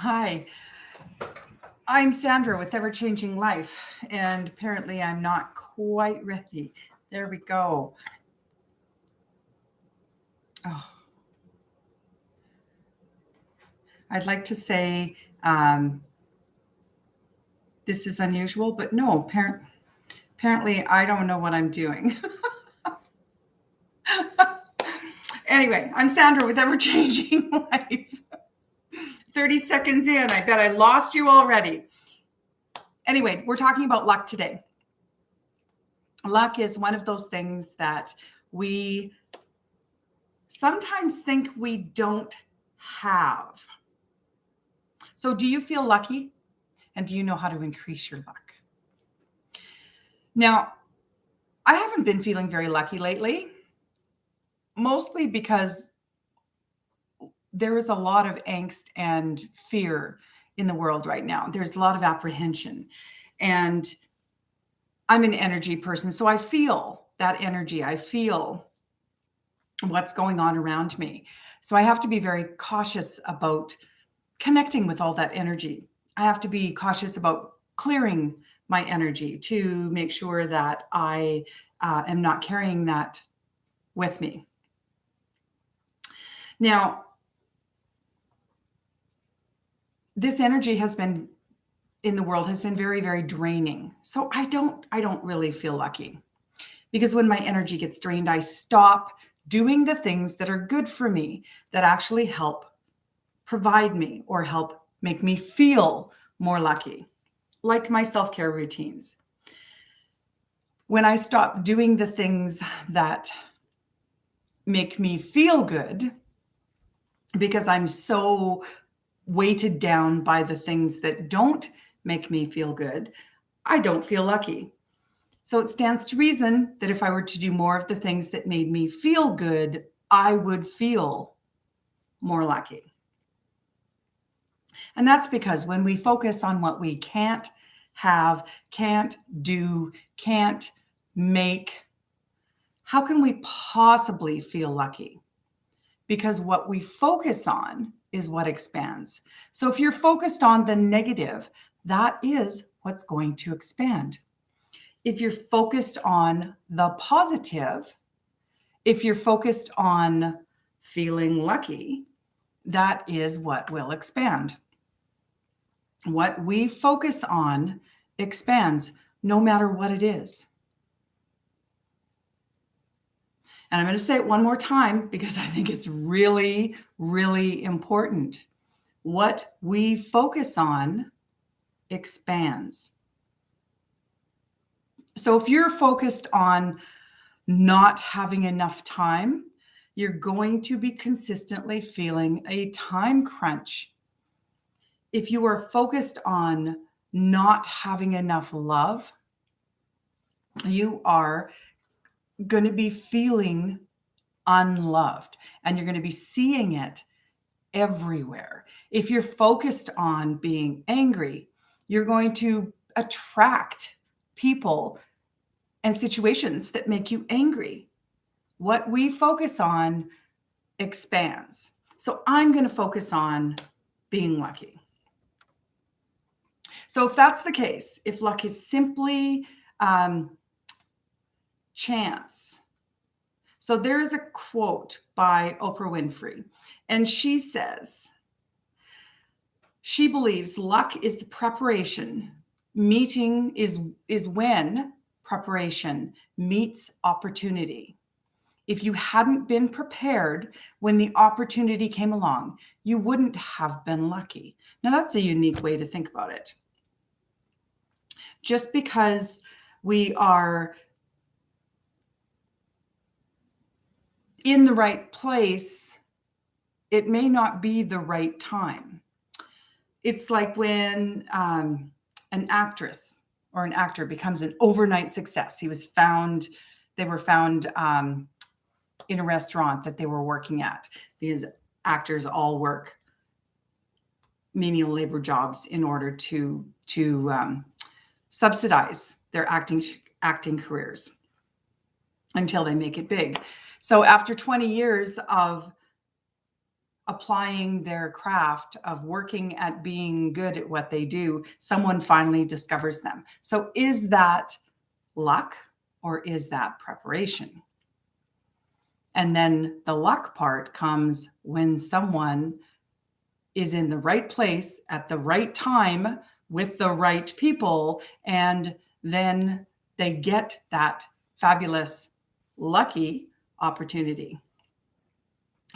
Hi, I'm Sandra with Ever Changing Life, and apparently I'm not quite ready. There we go. Oh, I'd like to say this is unusual, but no, apparently I don't know what I'm doing. Anyway, I'm Sandra with Ever Changing Life. 30 seconds in, I bet I lost you already. Anyway, we're talking about luck today. Luck is one of those things that we sometimes think we don't have. So, do you feel lucky? And do you know how to increase your luck? Now, I haven't been feeling very lucky lately, mostly because there is a lot of angst and fear in the world right now. There's a lot of apprehension. And I'm an energy person, so I feel that energy. I feel what's going on around me. So I have to be very cautious about connecting with all that energy. I have to be cautious about clearing my energy to make sure that I am not carrying that with me. Now, this energy has been in the world has been very, very draining. So I don't really feel lucky because when my energy gets drained, I stop doing the things that are good for me, that actually help provide me or help make me feel more lucky, like my self-care routines. When I stop doing the things that make me feel good because I'm so weighted down by the things that don't make me feel good, I don't feel lucky. So it stands to reason that if I were to do more of the things that made me feel good, I would feel more lucky. And that's because when we focus on what we can't have, can't do, can't make, how can we possibly feel lucky? Because what we focus on is what expands. So if you're focused on the negative, that is what's going to expand. If you're focused on the positive, if you're focused on feeling lucky, that is what will expand. What we focus on expands no matter what it is. And I'm going to say it one more time because I think it's really, really important. What we focus on expands. So if you're focused on not having enough time, you're going to be consistently feeling a time crunch. If you are focused on not having enough love, you are going to be feeling unloved and you're going to be seeing it everywhere. If you're focused on being angry, you're going to attract people and situations that make you angry. What we focus on expands. So I'm going to focus on being lucky. So if that's the case, if luck is simply chance. So there's a quote by Oprah Winfrey, and she says, she believes luck is the preparation. Meeting is when preparation meets opportunity. If you hadn't been prepared when the opportunity came along, you wouldn't have been lucky. Now, that's a unique way to think about it. Just because we are in the right place, it may not be the right time. It's like when an actress or an actor becomes an overnight success. They were found in a restaurant that they were working at, because actors all work menial labor jobs in order to subsidize their acting careers until they make it big. So after 20 years of applying their craft of working at being good at what they do, someone finally discovers them. So is that luck or is that preparation? And then the luck part comes when someone is in the right place at the right time with the right people, and then they get that fabulous, lucky opportunity.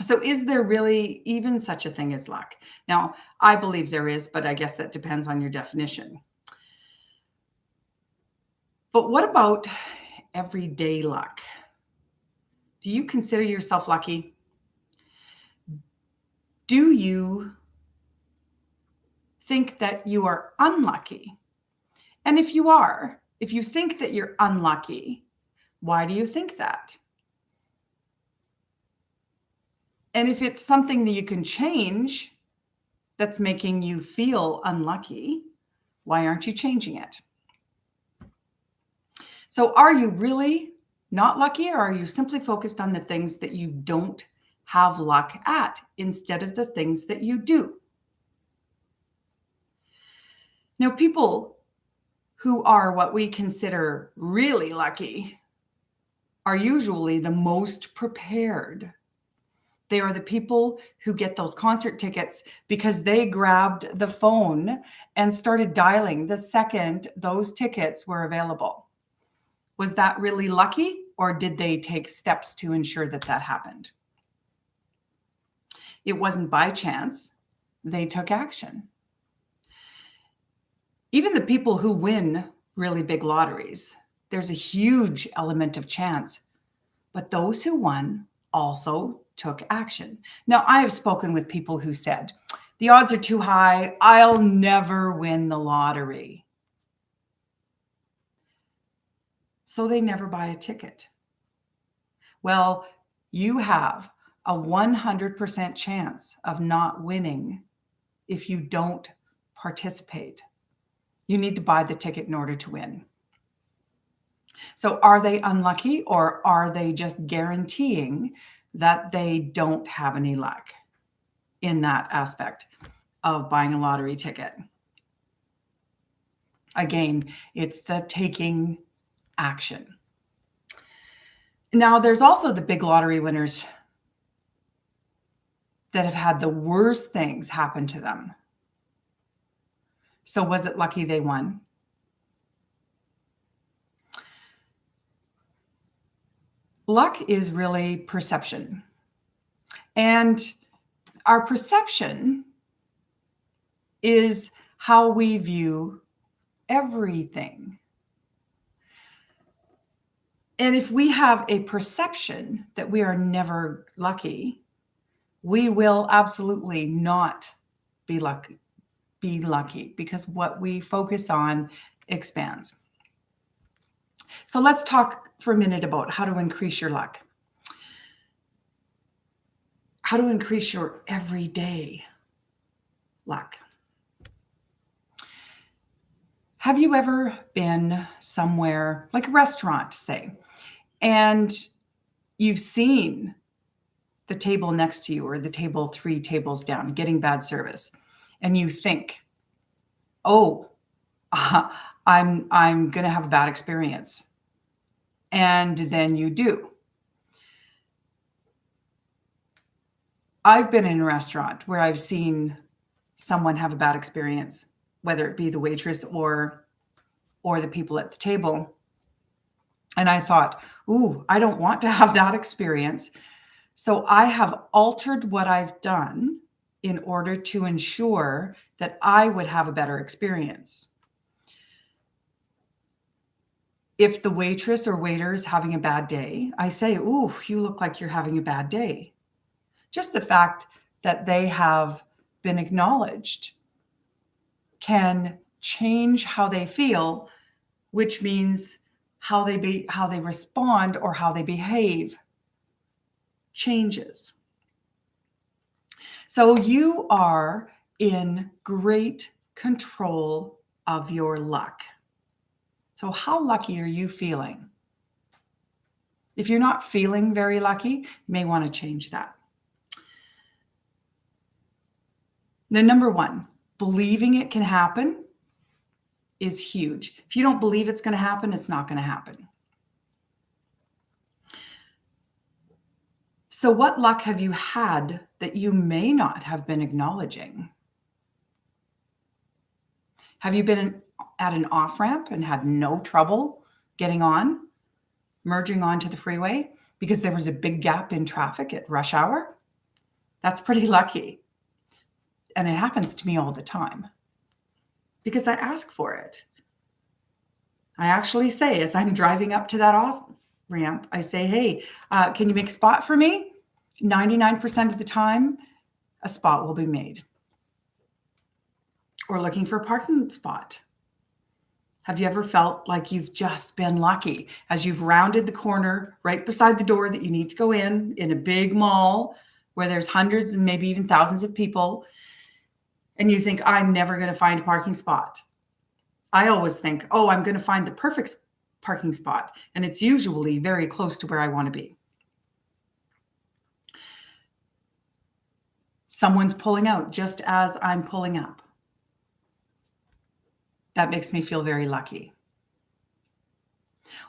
So is there really even such a thing as luck? Now, I believe there is, but I guess that depends on your definition. But what about everyday luck? Do you consider yourself lucky? Do you think that you are unlucky? And if you think that you're unlucky, why do you think that? And if it's something that you can change that's making you feel unlucky, why aren't you changing it? So are you really not lucky, or are you simply focused on the things that you don't have luck at instead of the things that you do? Now, people who are what we consider really lucky are usually the most prepared. They are the people who get those concert tickets because they grabbed the phone and started dialing the second those tickets were available. Was that really lucky, or did they take steps to ensure that that happened? It wasn't by chance. They took action. Even the people who win really big lotteries, there's a huge element of chance, but those who won also took action. Now, I have spoken with people who said, the odds are too high. I'll never win the lottery. So they never buy a ticket. Well, you have a 100% chance of not winning if you don't participate. You need to buy the ticket in order to win. So are they unlucky, or are they just guaranteeing that they don't have any luck in that aspect of buying a lottery ticket? Again, it's the taking action. Now, there's also the big lottery winners that have had the worst things happen to them. So was it lucky they won? Luck is really perception. And our perception is how we view everything. And if we have a perception that we are never lucky, we will absolutely not be lucky, because what we focus on expands. So let's talk for a minute about how to increase your luck. How to increase your everyday luck. Have you ever been somewhere, like a restaurant, say, and you've seen the table next to you or the table 3 tables down getting bad service, and you think, oh, I'm going to have a bad experience. And then you do. I've been in a restaurant where I've seen someone have a bad experience, whether it be the waitress or the people at the table. And I thought, ooh, I don't want to have that experience. So I have altered what I've done in order to ensure that I would have a better experience. If the waitress or waiter is having a bad day, I say, ooh, you look like you're having a bad day. Just the fact that they have been acknowledged can change how they feel, which means how they respond or how they behave changes. So you are in great control of your luck. So how lucky are you feeling? If you're not feeling very lucky, you may want to change that. Now, number one, believing it can happen is huge. If you don't believe it's going to happen, it's not going to happen. So what luck have you had that you may not have been acknowledging? Have you been at an off-ramp and had no trouble getting on, merging onto the freeway because there was a big gap in traffic at rush hour? That's pretty lucky. And it happens to me all the time because I ask for it. I actually say, as I'm driving up to that off-ramp, I say, hey, can you make a spot for me? 99% of the time, a spot will be made. Or looking for a parking spot. Have you ever felt like you've just been lucky as you've rounded the corner right beside the door that you need to go in a big mall where there's hundreds and maybe even thousands of people, and you think, I'm never going to find a parking spot? I always think, oh, I'm going to find the perfect parking spot, and it's usually very close to where I want to be. Someone's pulling out just as I'm pulling up. That makes me feel very lucky.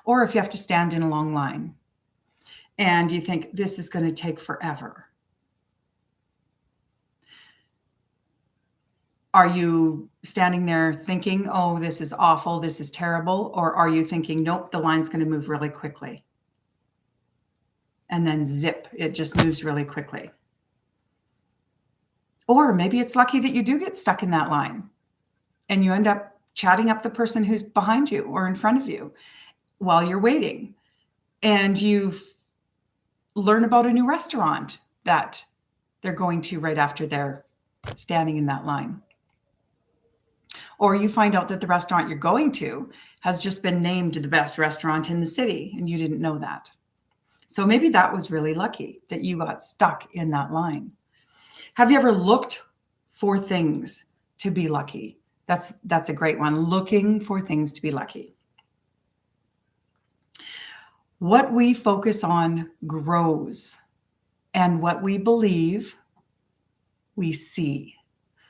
Or if you have to stand in a long line and you think this is going to take forever. Are you standing there thinking, oh, this is awful, this is terrible? Or are you thinking, nope, the line's going to move really quickly? And then zip, it just moves really quickly. Or maybe it's lucky that you do get stuck in that line and you end up chatting up the person who's behind you or in front of you while you're waiting. And you learn about a new restaurant that they're going to right after they're standing in that line. Or you find out that the restaurant you're going to has just been named the best restaurant in the city and you didn't know that. So maybe that was really lucky that you got stuck in that line. Have you ever looked for things to be lucky? That's a great one. Looking for things to be lucky. What we focus on grows, and what we believe, we see.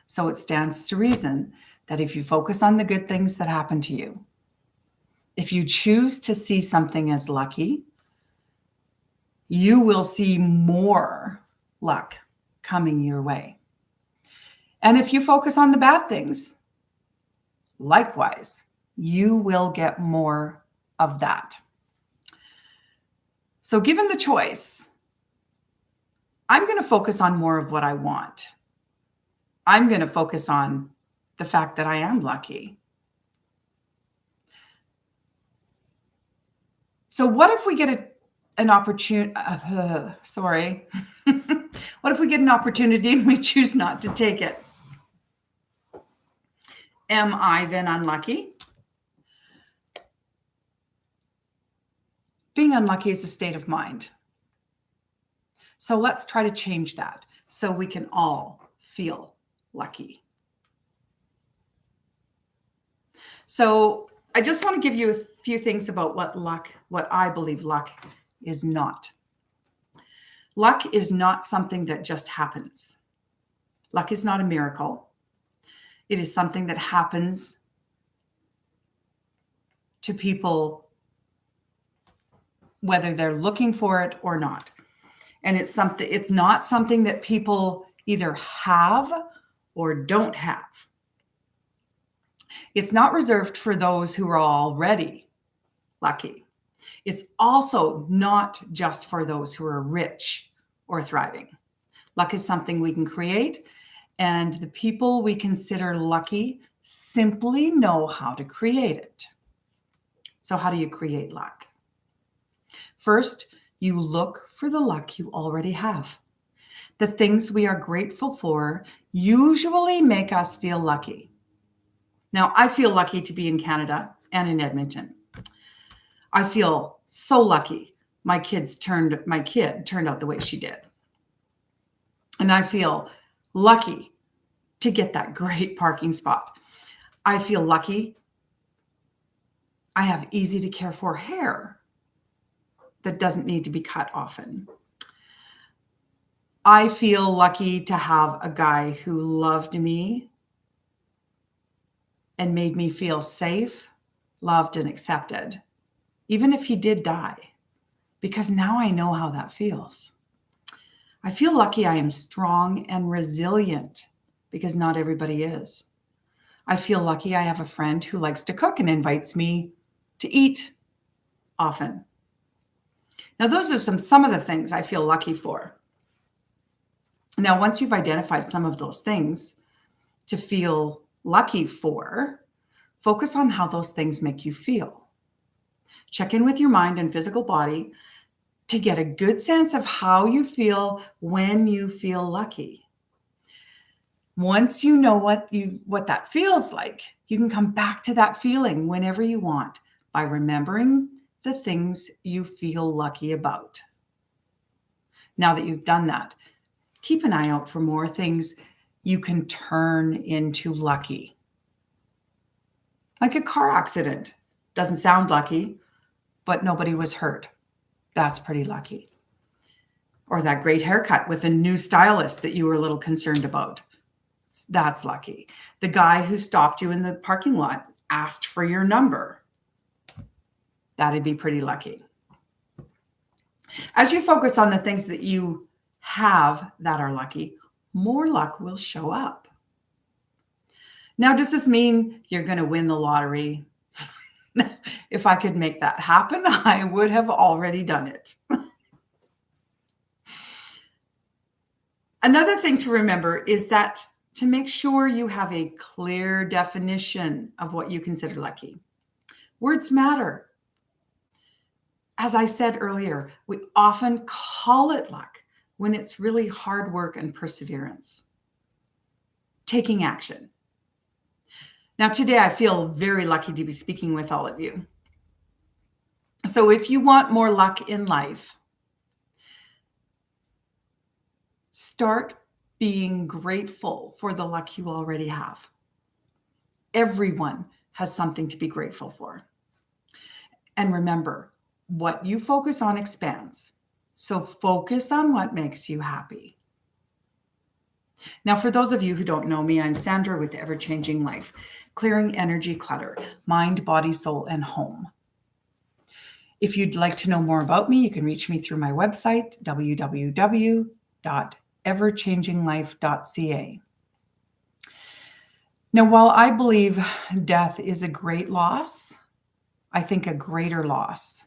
So it stands to reason that if you focus on the good things that happen to you, if you choose to see something as lucky, you will see more luck coming your way. And if you focus on the bad things, likewise, you will get more of that. So given the choice, I'm going to focus on more of what I want. I'm going to focus on the fact that I am lucky. So what if we get an opportunity? What if we get an opportunity and we choose not to take it? Am I then unlucky? Being unlucky is a state of mind. So let's try to change that so we can all feel lucky. So I just want to give you a few things about what I believe luck is not. Luck is not something that just happens. Luck is not a miracle. It is something that happens to people whether they're looking for it or not. And it's not something that people either have or don't have. It's not reserved for those who are already lucky. It's also not just for those who are rich or thriving. Luck is something we can create, and the people we consider lucky simply know how to create it. So how do you create luck? First, you look for the luck you already have. The things we are grateful for usually make us feel lucky. Now, I feel lucky to be in Canada and in Edmonton. I feel so lucky my kid turned out the way she did. And I feel lucky to get that great parking spot. I feel lucky I have easy to care for hair that doesn't need to be cut often. I feel lucky to have a guy who loved me and made me feel safe, loved, and accepted, even if he did die, because now I know how that feels. I feel lucky I am strong and resilient because not everybody is. I feel lucky I have a friend who likes to cook and invites me to eat often. Now, those are some of the things I feel lucky for. Now, once you've identified some of those things to feel lucky for, focus on how those things make you feel. Check in with your mind and physical body to get a good sense of how you feel when you feel lucky. Once you know what that feels like, you can come back to that feeling whenever you want by remembering the things you feel lucky about. Now that you've done that, keep an eye out for more things you can turn into lucky. Like a car accident. Doesn't sound lucky, but nobody was hurt. That's pretty lucky. Or that great haircut with a new stylist that you were a little concerned about. That's lucky. The guy who stopped you in the parking lot asked for your number. That'd be pretty lucky. As you focus on the things that you have that are lucky, more luck will show up. Now, does this mean you're going to win the lottery? If I could make that happen, I would have already done it. Another thing to remember is that to make sure you have a clear definition of what you consider lucky. Words matter. As I said earlier, we often call it luck when it's really hard work and perseverance. Taking action. Now, today I feel very lucky to be speaking with all of you. So if you want more luck in life, start being grateful for the luck you already have. Everyone has something to be grateful for. And remember, what you focus on expands. So focus on what makes you happy. Now, for those of you who don't know me, I'm Sandra with Ever Changing Life, clearing energy clutter, mind, body, soul, and home. If you'd like to know more about me, you can reach me through my website, www.everchanginglife.ca. Now, while I believe death is a great loss, I think a greater loss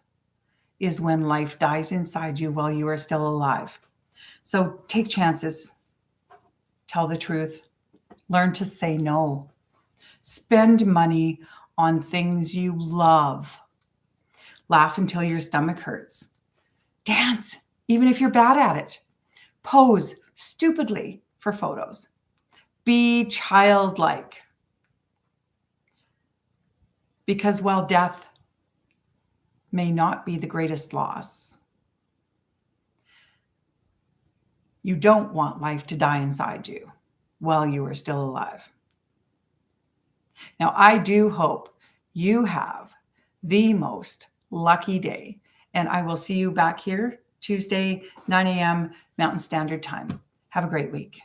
is when life dies inside you while you are still alive. So take chances, tell the truth, learn to say no, spend money on things you love, laugh until your stomach hurts, dance, even if you're bad at it, pose stupidly for photos, be childlike. Because while death may not be the greatest loss, you don't want life to die inside you while you are still alive. Now, I do hope you have the most lucky day, and I will see you back here Tuesday, 9 a.m. Mountain Standard Time. Have a great week.